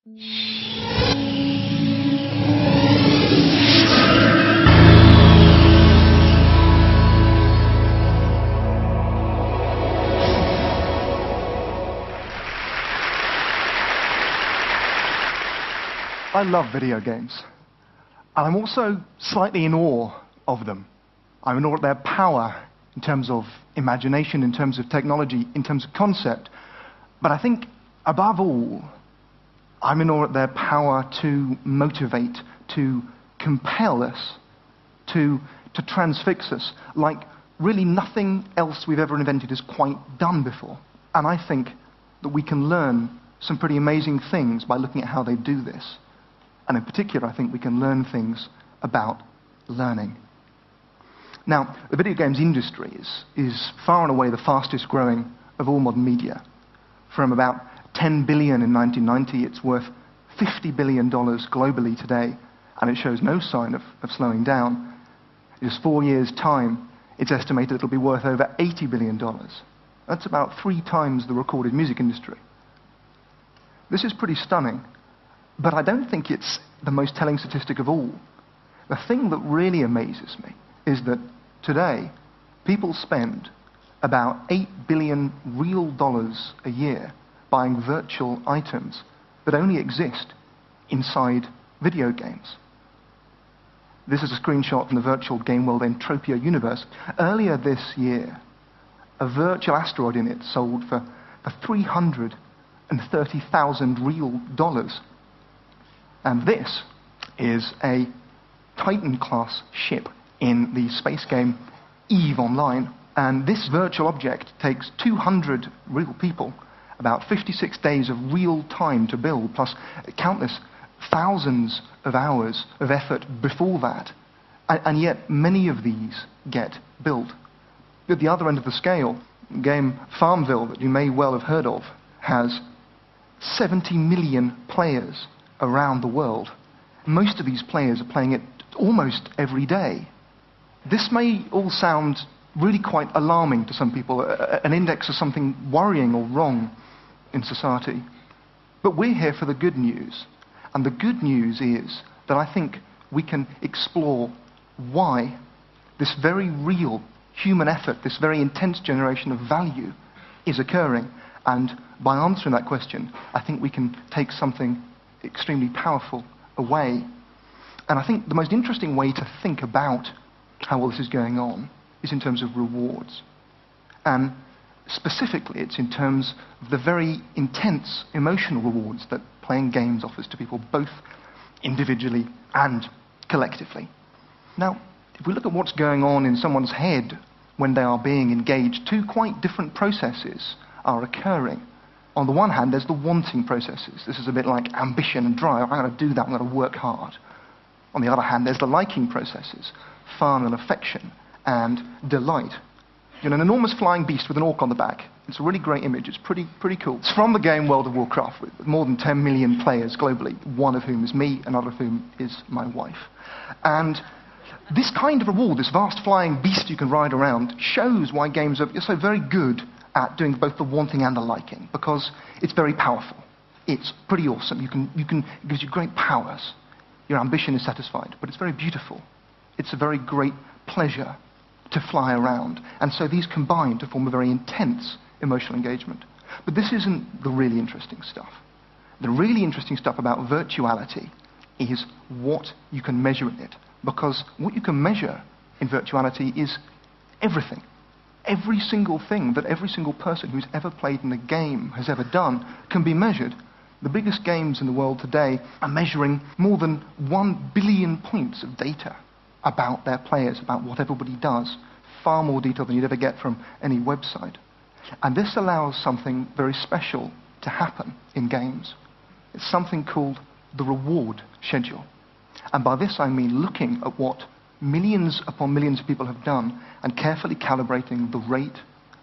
I love video games, and I'm also slightly in awe of them. I'm in awe at their power in terms of imagination, in terms of technology, in terms of concept. But I think, above all, I'm in awe at their power to motivate, to compel us, to transfix us, like really nothing else we've ever invented has quite done before. And I think that we can learn some pretty amazing things by looking at how they do this. And in particular, I think we can learn things about learning. Now, the video games industry is far and away the fastest growing of all modern media. From about 10 billion in 1990, it's worth $50 billion globally today, and it shows no sign of slowing down. In just 4 years' time, it's estimated it'll be worth over $80 billion. That's about 3 times the recorded music industry. This is pretty stunning. But I don't think it's the most telling statistic of all. The thing that really amazes me is that today, people spend about $8 billion real dollars a year buying virtual items that only exist inside video games. This is a screenshot from the virtual game world Entropia universe. Earlier this year, a virtual asteroid in it sold for 330,000 real dollars. And this is a Titan-class ship in the space game EVE Online. And this virtual object takes 200 real people, about 56 days of real time to build, plus countless thousands of hours of effort before that. And yet, many of these get built. At the other end of the scale, the game Farmville, that you may well have heard of, has 70 million players around the world. Most of these players are playing it almost every day. This may all sound really quite alarming to some people, an index of something worrying or wrong in society. But we're here for the good news. And the good news is that I think we can explore why this very real human effort, this very intense generation of value is occurring. And by answering that question, I think we can take something extremely powerful away. And I think the most interesting way to think about how all this is going on is in terms of rewards. And specifically, it's in terms of the very intense emotional rewards that playing games offers to people, both individually and collectively. Now, if we look at what's going on in someone's head when they are being engaged, 2 quite different processes are occurring. On the one hand, there's the wanting processes. This is a bit like ambition and drive. I'm going to do that. I'm going to work hard. On the other hand, there's the liking processes, fun and affection and delight. You know, an enormous flying beast with an orc on the back. It's a really great image. It's pretty cool. It's from the game World of Warcraft, with more than 10 million players globally, one of whom is me, another of whom is my wife. And this kind of reward, this vast flying beast you can ride around, shows why games are so very good at doing both the wanting and the liking, because it's very powerful. It's pretty awesome. It gives you great powers. Your ambition is satisfied, but it's very beautiful. It's a very great pleasure to fly around. And so these combine to form a very intense emotional engagement. But this isn't the really interesting stuff. The really interesting stuff about virtuality is what you can measure in it. Because what you can measure in virtuality is everything. Every single thing that every single person who's ever played in a game has ever done can be measured. The biggest games in the world today are measuring more than 1 billion points of data about their players, about what everybody does, far more detail than you'd ever get from any website. And this allows something very special to happen in games. It's something called the reward schedule. And by this I mean looking at what millions upon millions of people have done and carefully calibrating the rate,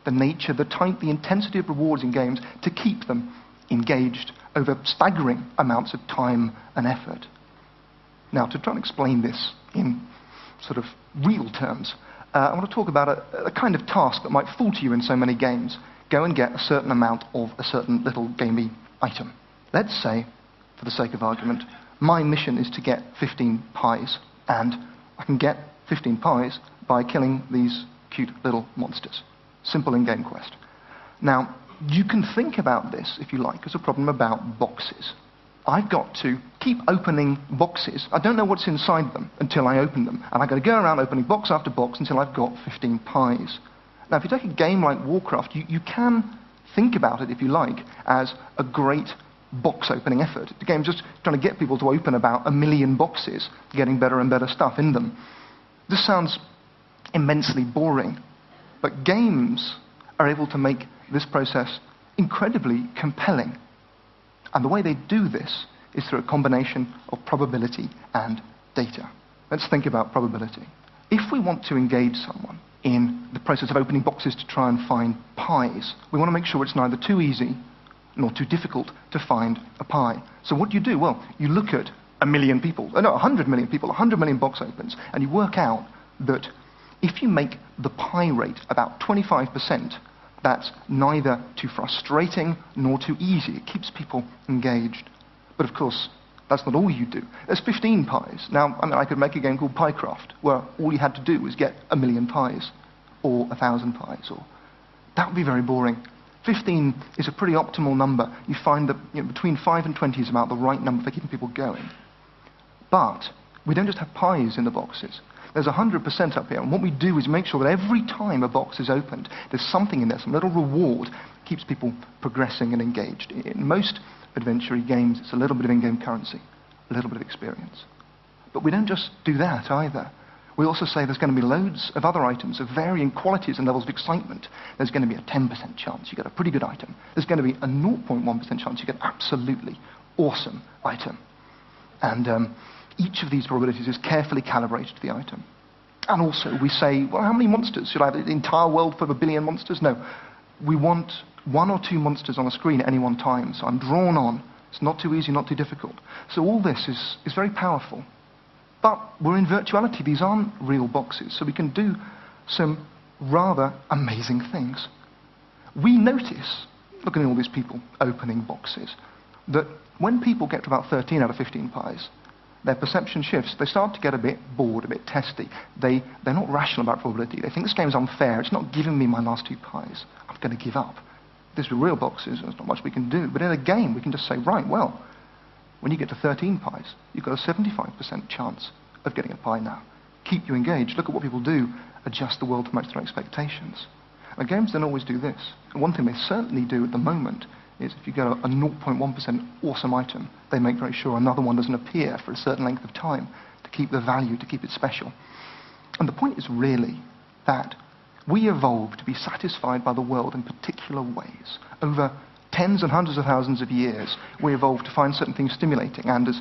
the nature, the type, the intensity of rewards in games to keep them engaged over staggering amounts of time and effort. Now, to try and explain this in sort of real terms, I want to talk about a kind of task that might fall to you in so many games. Go and get a certain amount of a certain little gamey item. Let's say for the sake of argument, my mission is to get 15 pies, and I can get 15 pies by killing these cute little monsters. Simple in-game quest. Now, you can think about this, if you like, as a problem about boxes. I've got to keep opening boxes. I don't know what's inside them until I open them. And I've got to go around opening box after box until I've got 15 pies. Now, if you take a game like Warcraft, you can think about it, if you like, as a great box-opening effort. The game's just trying to get people to open about 1 million boxes, getting better and better stuff in them. This sounds immensely boring, but games are able to make this process incredibly compelling. And the way they do this is through a combination of probability and data. Let's think about probability. If we want to engage someone in the process of opening boxes to try and find pies, we want to make sure it's neither too easy nor too difficult to find a pie. So what do you do? Well, you look at 1 million people, 100 million people, 100 million box opens, and you work out that if you make the pie rate about 25%, that's neither too frustrating nor too easy. It keeps people engaged. But of course, that's not all you do. There's 15 pies. Now, I could make a game called Piecraft, where all you had to do was get 1 million pies, or 1,000 pies, or that would be very boring. 15 is a pretty optimal number. You find that between 5 and 20 is about the right number for keeping people going. But we don't just have pies in the boxes. There's 100% up here, and what we do is make sure that every time a box is opened, there's something in there, some little reward that keeps people progressing and engaged. In most adventure games, it's a little bit of in-game currency, a little bit of experience. But we don't just do that either. We also say there's going to be loads of other items of varying qualities and levels of excitement. There's going to be a 10% chance you get a pretty good item. There's going to be a 0.1% chance you get an absolutely awesome item. And each of these probabilities is carefully calibrated to the item. And also, we say, well, how many monsters? Should I have the entire world full of 1 billion monsters? No. We want 1 or 2 monsters on a screen at any one time, so I'm drawn on. It's not too easy, not too difficult. So all this is very powerful. But we're in virtuality. These aren't real boxes, so we can do some rather amazing things. We notice, looking at all these people opening boxes, that when people get to about 13 out of 15 pies, their perception shifts. They start to get a bit bored, a bit testy. They're not rational about probability. They think this game's unfair. It's not giving me my last 2 pies. I'm going to give up. These are real boxes. There's not much we can do. But in a game, we can just say, right, well, when you get to 13 pies, you've got a 75% chance of getting a pie now. Keep you engaged. Look at what people do. Adjust the world to match their expectations. And games don't always do this. And one thing they certainly do at the moment is if you get a 0.1% awesome item, they make very sure another one doesn't appear for a certain length of time to keep the value, to keep it special. And the point is really that we evolved to be satisfied by the world in particular ways. Over tens and hundreds of thousands of years, we evolved to find certain things stimulating, and as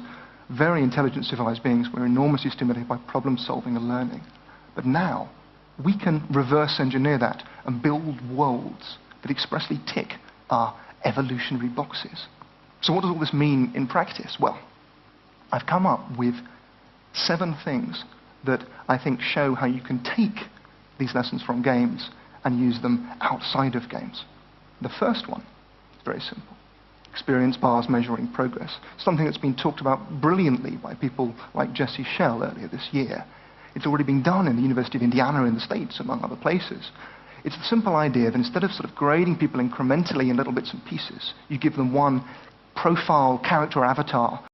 very intelligent civilized beings, we're enormously stimulated by problem solving and learning. But now, we can reverse engineer that and build worlds that expressly tick our evolutionary boxes. So what does all this mean in practice? Well, I've come up with 7 things that I think show how you can take these lessons from games and use them outside of games. The first one is very simple. Experience bars measuring progress. Something that's been talked about brilliantly by people like Jesse Schell earlier this year. It's already been done in the University of Indiana in the States, among other places. It's the simple idea that instead of sort of grading people incrementally in little bits and pieces, you give them one profile, character, avatar